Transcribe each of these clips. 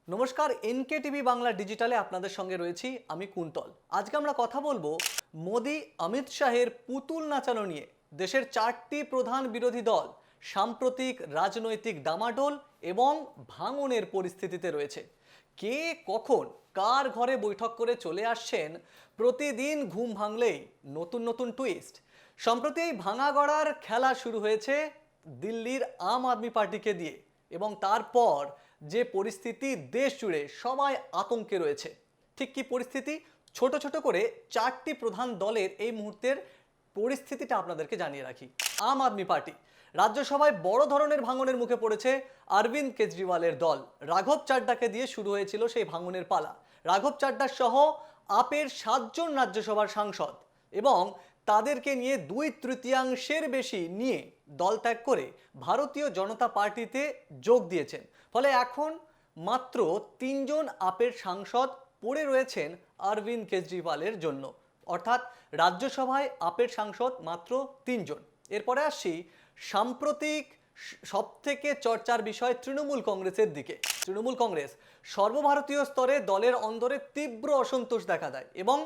নমস্কার, NK TV Bangla ডিজিটালে আপনাদের সঙ্গে রয়েছি আমি কুন্তল। আজকে আমরা কথা বলবো মোদি অমিত শাহের পুতুল নাচানো নিয়ে। দেশের চারটি প্রধান বিরোধী দল সাম্প্রতিক রাজনৈতিক ডামাডোল এবং ভাঙনের পরিস্থিতিতে রয়েছে। কে কখন কার ঘরে বৈঠক করে চলে আসছেন, প্রতিদিন ঘুম ভাঙলেই নতুন নতুন টুইস্ট। সম্প্রতি এই ভাঙা গড়ার খেলা শুরু হয়েছে দিল্লির আম আদমি পার্টিকে দিয়ে, এবং তারপর যে পরিস্থিতি দেশ জুড়ে সবাই আতঙ্কে রয়েছে। ঠিক কি পরিস্থিতি, ছোট ছোট করে চারটি প্রধান দলের এই মুহূর্তের পরিস্থিতিটা আপনাদেরকে জানিয়ে রাখি। আম আদমি পার্টি রাজ্যসভায় বড় ধরনের ভাঙনের মুখে পড়েছে অরবিন্দ কেজরিওয়ালের দল। রাঘব চাড্ডাকে দিয়ে শুরু হয়েছিল সেই ভাঙনের পালা। রাঘব চাড্ডা সহ আপের 7জন রাজ্যসভার সাংসদ এবং তাদেরকে নিয়ে 2/3 বেশি নিয়ে দল ত্যাগ করে ভারতীয় জনতা পার্টিতে যোগ দিয়েছেন। ফলে এখন মাত্র 3জন আপের সাংসদ পড়ে রয়েছেন অরবিন্দ কেজরিওয়ালের জন্য, অর্থাৎ রাজ্যসভায় আপের সাংসদ মাত্র 3জন। এরপরে আসছি সাম্প্রতিক সবথেকে চর্চার বিষয় তৃণমূল কংগ্রেসের দিকে। তৃণমূল কংগ্রেস সর্বভারতীয় স্তরে দলের অন্দরে তীব্র অসন্তোষ দেখা দেয় এবং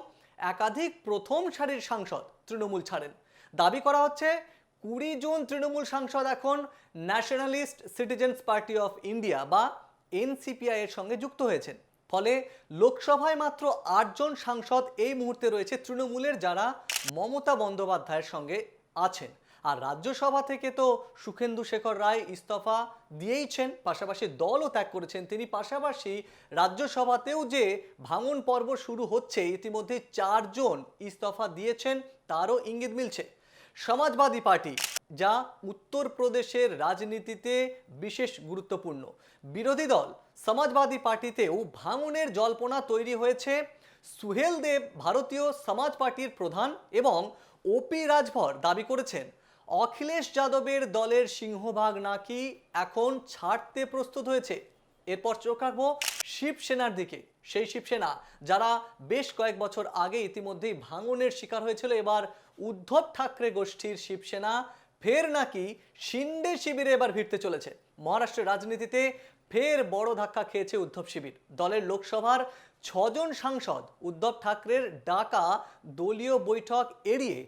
একাধিক প্রথম সারির সাংসদ তৃণমূল ছাড়েন। দাবি করা হচ্ছে 20 জন তৃণমূল সাংসদ এখন nationalist citizens party of India বা এনসিপিআই এর সঙ্গে যুক্ত হয়েছেন। ফলে লোকসভায় মাত্র 8জন সাংসদ এই মুহূর্তে রয়েছে তৃণমূলের, যারা মমতা বন্দ্যোপাধ্যায়ের সঙ্গে আছেন। আর রাজ্যসভা থেকে তো সুখেন্দু শেখর রায় ইস্তফা দিয়েইছেন, পাশাপাশি দলও ত্যাগ করেছেন তিনি। পাশাপাশি রাজ্যসভাতেও যে ভাঙন পর্ব শুরু হচ্ছে, ইতিমধ্যে 4জন ইস্তফা দিয়েছেন তারও ইঙ্গিত মিলছে। সমাজবাদী পার্টি, যা উত্তরপ্রদেশের রাজনীতিতে বিশেষ গুরুত্বপূর্ণ বিরোধী দল, সমাজবাদী পার্টিতেও ভাঙনের জল্পনা তৈরি হয়েছে। সুহেল দেব ভারতীয় সমাজ পার্টির প্রধান এবং ওপি রাজভর দাবি করেছেন অখিলেশ যাদবের দলের সিংহভাগ নাকি এখন ছাড়তে প্রস্তুত হয়েছে। এরপর চোখ রাখবো শিবসেনার দিকে। সেই শিবসেনা যারা বেশ কয়েক বছর আগে ইতিমধ্যেই ভাঙনের শিকার হয়েছিল, এবার উদ্ধব ঠাকরে গোষ্ঠীর শিবসেনা ফের নাকি শিন্ডে শিবিরে এবার ভিড়তে চলেছে। মহারাষ্ট্রের রাজনীতিতে ফের বড় ধাক্কা খেয়েছে উদ্ধব শিবির। দলের লোকসভার 6জন সাংসদ উদ্ধব ঠাকরের ডাকা দলীয় বৈঠক এড়িয়ে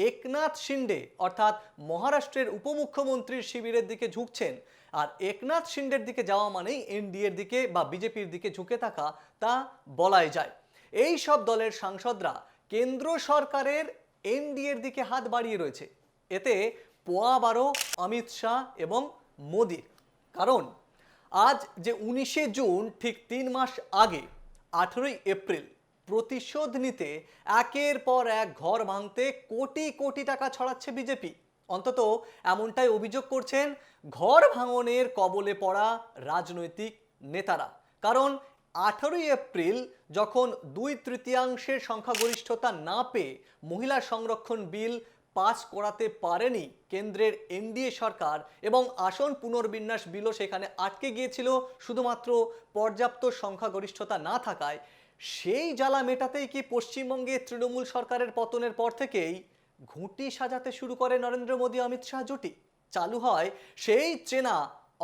একনাথ শিন্ডে অর্থাৎ মহারাষ্ট্রের উপমুখ্যমন্ত্রীর শিবিরের দিকে ঝুঁকছেন। আর একনাথ শিন্ডের দিকে যাওয়া মানেই এনডিএর দিকে বা বিজেপির দিকে ঝুঁকে থাকা, তা বলাই যায়। এই সব দলের সাংসদরা কেন্দ্র সরকারের এনডিএর দিকে হাত বাড়িয়ে রয়েছে। এতে পোয়া 12 অমিত শাহ এবং মোদির। কারণ আজ যে 19শে জুন, ঠিক 3 মাস আগে 18ই এপ্রিল প্রতিশোধ নিতে একের পর এক ঘর ভাঙতে কোটি কোটি টাকা ছড়াচ্ছে বিজেপি। অন্তত এমনটাই অভিযোগ করছেন ঘর ভাঙনের কবলে পড়া রাজনৈতিক নেতারা। কারণ 18ই এপ্রিল যখন 2/3 সংখ্যাগরিষ্ঠতা না পেয়ে মহিলা সংরক্ষণ বিল পাস করাতে পারেনি কেন্দ্রের এনডিএ সরকার, এবং আসন পুনর্বিন্যাস বিলও সেখানে আটকে গিয়েছিল শুধুমাত্র পর্যাপ্ত সংখ্যাগরিষ্ঠতা না থাকায়, সেই জ্বালা মেটাতেই কি পশ্চিমবঙ্গে তৃণমূল সরকারের পতনের পর থেকেই ঘুঁটি সাজাতে শুরু করে নরেন্দ্র মোদী অমিত শাহ জুটি। চালু হয় সেই চেনা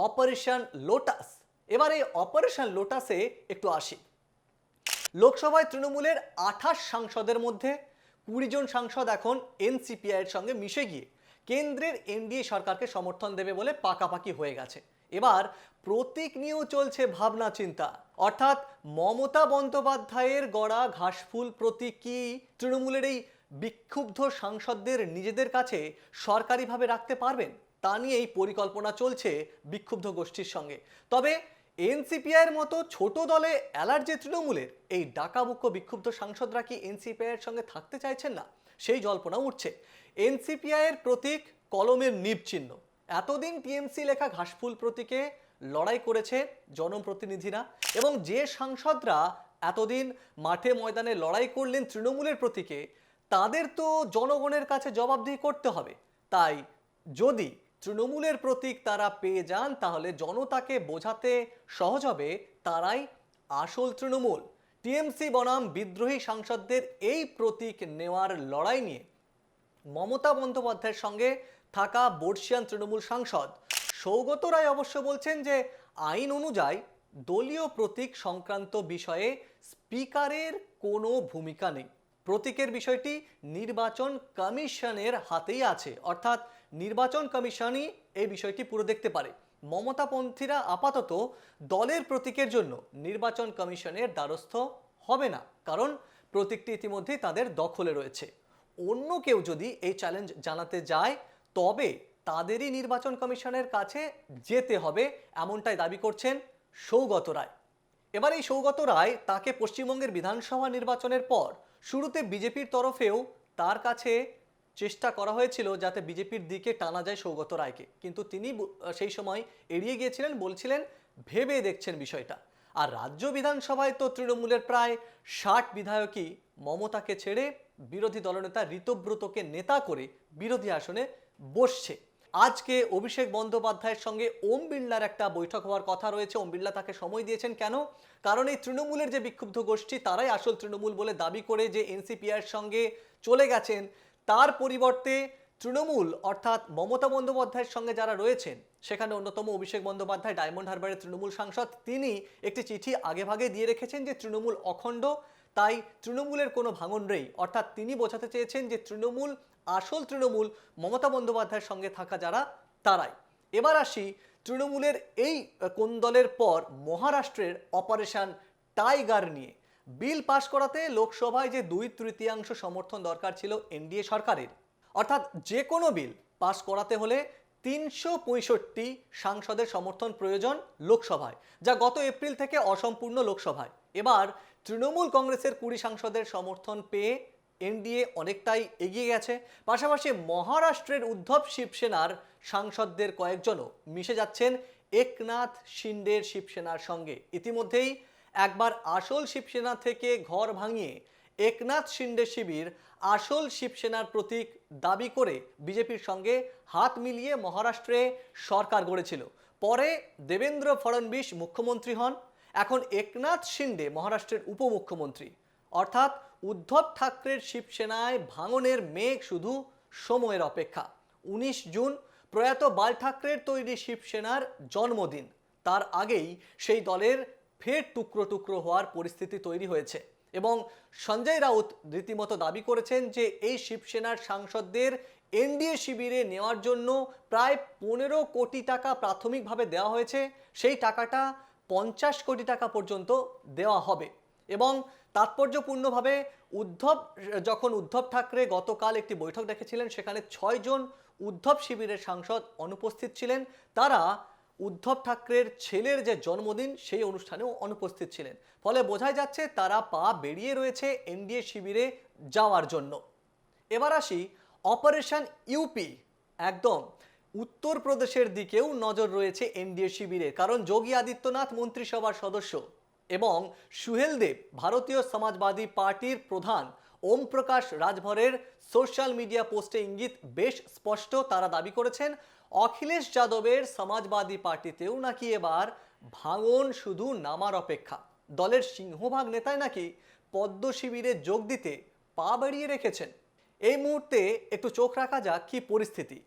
অপারেশন লোটাস। এবার এই অপারেশন লোটাসে একটু আসি। লোকসভায় তৃণমূলের 28 সাংসদের মধ্যে 20 জন সাংসদ এখন এনসিপিআই এর সঙ্গে মিশে গিয়ে কেন্দ্রের এনডিএ সরকারকে সমর্থন দেবে বলে পাকাপাকি হয়ে গেছে। এবার প্রতীক নিয়েও চলছে ভাবনা চিন্তা, অর্থাৎ মমতা বন্দ্যোপাধ্যায়ের গড়া ঘাসফুল প্রতীক কি তৃণমূলের এই বিক্ষুব্ধ সাংসদদের নিজেদের কাছে সরকারিভাবে রাখতে পারবেন, তা নিয়েই পরিকল্পনা চলছে বিক্ষুব্ধ গোষ্ঠীর সঙ্গে। তবে এনসিপিআই এর মতো ছোট দলে অ্যালার্জি তৃণমূলের এই ডাকাবুক্য বিক্ষুব্ধ সাংসদরা কি এনসিপিআই এর সঙ্গে থাকতে চাইছেন না, সেই জল্পনা উঠছে। এনসিপিআই এর প্রতীক কলমের নিব চিহ্ন। এতদিন টিএমসি লেখা ঘাসফুল প্রতীকে লড়াই করেছে জনপ্রতিনিধিরা, এবং যে সাংসদরা এতদিন মাঠে ময়দানে লড়াই করলেন তৃণমূলের প্রতীকে, তাদের তো জনগণের কাছে জবাবদিহি করতে হবে। তাই যদি তৃণমূলের প্রতীক তারা পেয়ে যান, তাহলে জনতাকে বোঝাতে সহজ হবে তারাই আসল তৃণমূল। টিএমসি বনাম বিদ্রোহী সাংসদদের এই প্রতীক নেওয়ার লড়াই নিয়ে মমতা বন্দ্যোপাধ্যায়ের সঙ্গে থাকা বর্ষিয়ান তৃণমূল সাংসদ সৌগত রায় অবশ্য বলছেন যে আইন অনুযায়ী দলীয় প্রতীক সংক্রান্ত বিষয়ে স্পিকারের কোনো ভূমিকা নেই। প্রতীকের বিষয়টি নির্বাচন কমিশনের হাতেই আছে, অর্থাৎ নির্বাচন কমিশনই এই বিষয়টি পুরো দেখতে পারে। মমতাপন্থীরা আপাতত দলের প্রতীকের জন্য নির্বাচন কমিশনের দ্বারস্থ হবে না, কারণ প্রতীকটি ইতিমধ্যেই তাদের দখলে রয়েছে। অন্য কেউ যদি এই চ্যালেঞ্জ জানাতে যায় তবে তাদেরই নির্বাচন কমিশনের কাছে যেতে হবে, এমনটাই দাবি করছেন সৌগত রায়। এবার এই সৌগত রায়, তাকে পশ্চিমবঙ্গের বিধানসভা নির্বাচনের পর শুরুতে বিজেপির তরফেও তার কাছে চেষ্টা করা হয়েছিল যাতে বিজেপির দিকে টানা যায় সৌগত রায়কে, কিন্তু তিনি সেই সময় এড়িয়ে গিয়েছিলেন, বলছিলেন ভেবে দেখছেন বিষয়টা। আর রাজ্য বিধানসভায় তো তৃণমূলের প্রায় 60 বিধায়কই মমতাকে ছেড়ে বিরোধী দলনেতা ঋতব্রতকে নেতা করে বিরোধী আসনে বসছে। আজকে অভিষেক বন্দ্যোপাধ্যায়ের সঙ্গে ওম বিড়লার একটা বৈঠক হওয়ার কথা রয়েছে। ওম বিড়লা তাকে সময় দিয়েছেন, কেন? কারণ এই তৃণমূলের যে বিক্ষুব্ধ গোষ্ঠী, তারাই আসল তৃণমূল বলে দাবি করে যে এনসিপিআর সঙ্গে চলে গেছেন, তার পরিবর্তে তৃণমূল অর্থাৎ মমতা বন্দ্যোপাধ্যায়ের সঙ্গে যারা রয়েছেন, সেখানে অন্যতম অভিষেক বন্দ্যোপাধ্যায়, ডায়মন্ড হারবারের তৃণমূল সাংসদ, তিনি একটি চিঠি আগেভাগে দিয়ে রেখেছেন যে তৃণমূল অখণ্ড, তাই তৃণমূলের কোনো ভাঙন নেই। অর্থাৎ তিনি বোঝাতে চেয়েছেন যে তৃণমূল, আসল তৃণমূল মমতা বন্দ্যোপাধ্যায়ের সঙ্গে থাকা যারা, তারাই। এবার আসি তৃণমূলের এই কোন্দলের পর মহারাষ্ট্রের অপারেশন টাইগার নিয়ে। বিল পাশ করাতে লোকসভায় যে 2/3 সমর্থন দরকার ছিল এনডিএ সরকারের, অর্থাৎ যে কোনো বিল পাশ করাতে হলে 365 সাংসদের সমর্থন প্রয়োজন লোকসভায়, যা গত এপ্রিল থেকে অসম্পূর্ণ লোকসভায়। এবার তৃণমূল কংগ্রেসের 20 সাংসদের সমর্থন পেয়ে এনডিএ অনেকটাই এগিয়ে গেছে। পাশাপাশি মহারাষ্ট্রের উদ্ধব শিবসেনার সাংসদদের কয়েকজনও মিশে যাচ্ছেন একনাথ শিন্ডের শিবসেনার সঙ্গে। ইতিমধ্যেই একবার আসল শিবসেনা থেকে ঘর ভাঙিয়ে একনাথ শিন্ডে শিবির আসল শিবসেনার প্রতীক দাবি করে বিজেপির সঙ্গে হাত মিলিয়ে মহারাষ্ট্রে সরকার গড়েছিল। পরে দেবেন্দ্র ফডনবিস মুখ্যমন্ত্রী হন, এখন একনাথ শিন্ডে মহারাষ্ট্রের উপমুখ্যমন্ত্রী। অর্থাৎ উদ্ধব ঠাকরের শিবসেনায় ভাঙনের মেঘ শুধু সময়ের অপেক্ষা। 19 জুন প্রয়াত বাল ঠাকরের তৈরি শিবসেনার জন্মদিন, তার আগেই সেই দলের ফের টুকরো টুকরো হওয়ার পরিস্থিতি তৈরি হয়েছে। এবং সঞ্জয় রাউত রীতিমতো দাবি করেছেন যে এই শিবসেনার সাংসদদের এনডিএ শিবিরে নেওয়ার জন্য প্রায় 15 কোটি টাকা প্রাথমিকভাবে দেওয়া হয়েছে, সেই টাকাটা 50 কোটি টাকা পর্যন্ত দেওয়া হবে। এবং তাৎপর্যপূর্ণভাবে যখন উদ্ধব ঠাকরে গতকাল একটি বৈঠক ডেকেছিলেন, সেখানে 6 জন উদ্ধব শিবিরের সাংসদ অনুপস্থিত ছিলেন। তারা উদ্ধব ঠাকরের ছেলের যে জন্মদিন, সেই অনুষ্ঠানেও অনুপস্থিত ছিলেন। ফলে বোঝাই যাচ্ছে তারা পা বেরিয়ে রয়েছে এনডিএ শিবিরে যাওয়ার জন্য। এবার আসি অপারেশন ইউপি। একদম উত্তরপ্রদেশের দিকেও নজর রয়েছে এনডিএ শিবিরে, কারণ যোগী আদিত্যনাথ মন্ত্রিসভার সদস্য এবং সুহেল দেব ভারতীয় সমাজবাদী পার্টির প্রধান ওম প্রকাশ রাজভরের সোশ্যাল মিডিয়া পোস্টে ইঙ্গিত বেশ স্পষ্ট। তারা দাবি করেছেন অখিলেশ যাদবের সমাজবাদী পার্টিতেও নাকি এবার ভাঙন শুধু নামার অপেক্ষা। দলের সিংহভাগ নেতাই নাকি পদ্ম শিবিরে যোগ দিতে পা বাড়িয়ে রেখেছেন। এই মুহূর্তে একটু চোখ রাখা যাক কি পরিস্থিতি।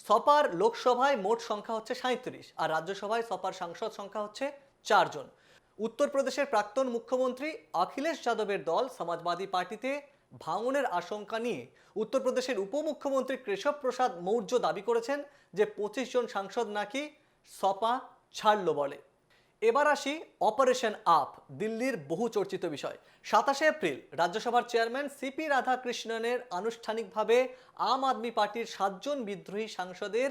সপার লোকসভায় মোট সংখ্যা হচ্ছে 37, আর রাজ্যসভায় সপার সাংসদ সংখ্যা হচ্ছে 4 জন। উত্তরপ্রদেশের প্রাক্তন মুখ্যমন্ত্রী অখিলেশ যাদবের দল সমাজবাদী পার্টিতে ভাঙনের আশঙ্কা নিয়ে উত্তরপ্রদেশের উপমুখ্যমন্ত্রী কেশব প্রসাদ মৌর্য দাবি করেছেন যে 25 জন সাংসদ নাকি সপা ছাড়ল বলে। এবার আসি অপারেশন আপ, দিল্লির বহু চর্চিত বিষয়। 27 এপ্রিল রাজ্যসভার চেয়ারম্যান সিপি রাধাকৃষ্ণনের আনুষ্ঠানিকভাবে আম আদমি পার্টির 7 জন বিদ্রোহী সাংসদের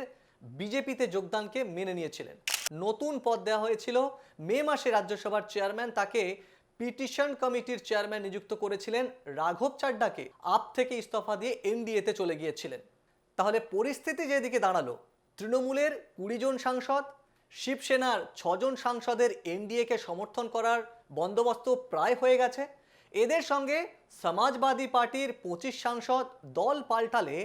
বিজেপিতে যোগদানকে মেনে নিয়েছিলেন। নতুন পদ দেওয়া হয়েছিল। মে মাসে রাজ্যসভার চেয়ারম্যান তাকে পিটিশন কমিটির চেয়ারম্যান নিযুক্ত করেছিলেন। রাঘব চাড্ডাকে আপ থেকে ইস্তফা দিয়ে এনডিএতে চলে গিয়েছিলেন। তাহলে পরিস্থিতি যেদিকে দাঁড়ালো, তৃণমূলের 20 জন সাংসদ, শিবসেনার 6 জন সাংসদের এনডিএকে সমর্থন করার বন্দোবস্ত প্রায় হয়ে গেছে। এদের সঙ্গে সমাজবাদী পার্টির 25 সাংসদ দল পাল্টালে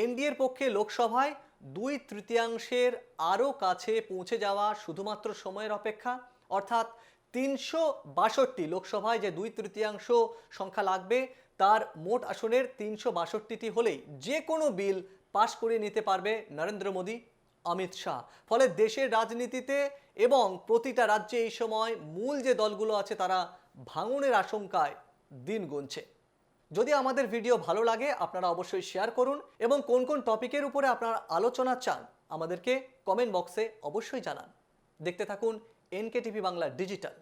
এনডিএর পক্ষে লোকসভায় 2/3 আরও কাছে পৌঁছে যাওয়া শুধুমাত্র সময়ের অপেক্ষা। অর্থাৎ 362 লোকসভায় যে 2/3 সংখ্যা লাগবে, তার মোট আসনের 362টি হলেই যে কোনো বিল পাশ করে নিতে পারবে নরেন্দ্র মোদী, অমিত শাহ। ফলে দেশের রাজনীতিতে এবং প্রতিটা রাজ্যে এই সময় মূল যে দলগুলো আছে তারা ভাঙনের আশঙ্কায় দিন গুনছে। যদি আমাদের ভিডিও ভালো লাগে আপনারা অবশ্যই শেয়ার করুন এবং কোন কোন টপিকের উপরে আপনারা আলোচনা চান আমাদেরকে কমেন্ট বক্সে অবশ্যই জানান। দেখতে থাকুন এনকে টিভি বাংলা ডিজিটাল।